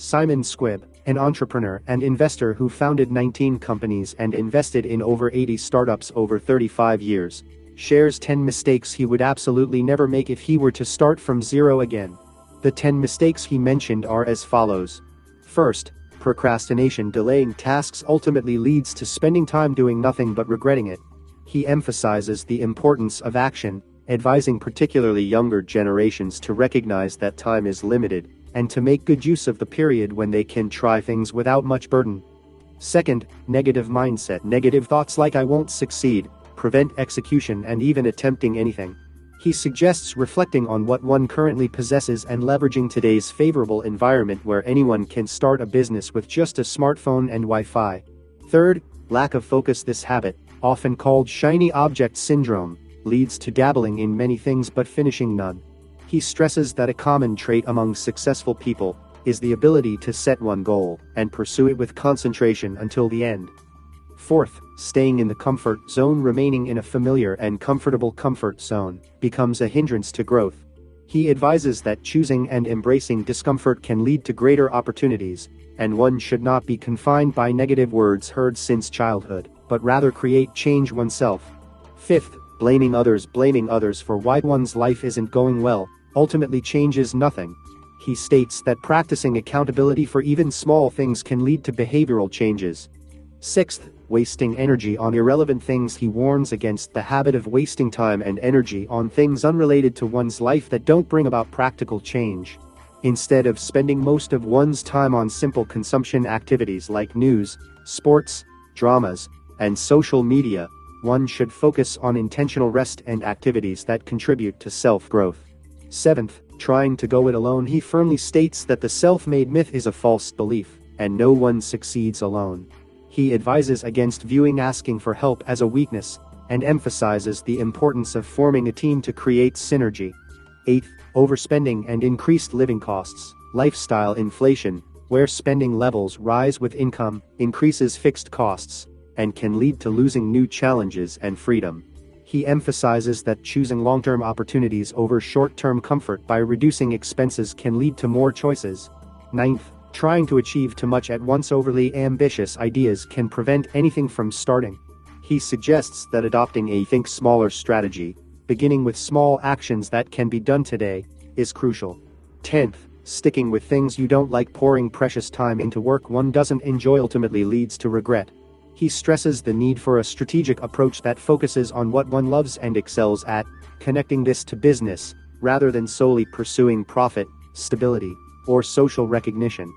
Simon Squibb, an entrepreneur and investor who founded 19 companies and invested in over 80 startups over 35 years, shares 10 mistakes he would absolutely never make if he were to start from zero again. The 10 mistakes he mentioned are as follows. First, procrastination. Delaying tasks ultimately leads to spending time doing nothing but regretting it. He emphasizes the importance of action, advising particularly younger generations to recognize that time is limited and to make good use of the period when they can try things without much burden. Second, negative mindset. Negative thoughts like "I won't succeed" prevent execution and even attempting anything. He suggests reflecting on what one currently possesses and leveraging today's favorable environment where anyone can start a business with just a smartphone and Wi-Fi. Third, lack of focus. This habit, often called shiny object syndrome, leads to dabbling in many things but finishing none. He stresses that a common trait among successful people is the ability to set one goal and pursue it with concentration until the end. Fourth, staying in the comfort zone. Remaining in a familiar and comfortable comfort zone becomes a hindrance to growth. He advises that choosing and embracing discomfort can lead to greater opportunities, and one should not be confined by negative words heard since childhood, but rather create change oneself. Fifth, blaming others. Blaming others for why one's life isn't going well ultimately changes nothing. He states that practicing accountability for even small things can lead to behavioral changes. Sixth, wasting energy on irrelevant things. He warns against the habit of wasting time and energy on things unrelated to one's life that don't bring about practical change. Instead of spending most of one's time on simple consumption activities like news, sports, dramas, and social media, one should focus on intentional rest and activities that contribute to self-growth. Seventh, trying to go it alone. He firmly states that the self-made myth is a false belief, and no one succeeds alone. He advises against viewing asking for help as a weakness, and emphasizes the importance of forming a team to create synergy. Eighth, overspending and increased living costs. Lifestyle inflation, where spending levels rise with income, increases fixed costs, and can lead to losing new challenges and freedom. He emphasizes that choosing long-term opportunities over short-term comfort by reducing expenses can lead to more choices. Ninth, trying to achieve too much at once. Overly ambitious ideas can prevent anything from starting. He suggests that adopting a think smaller strategy, beginning with small actions that can be done today, is crucial. 10th, sticking with things you don't like. Pouring precious time into work one doesn't enjoy ultimately leads to regret. He stresses the need for a strategic approach that focuses on what one loves and excels at, connecting this to business, rather than solely pursuing profit, stability, or social recognition.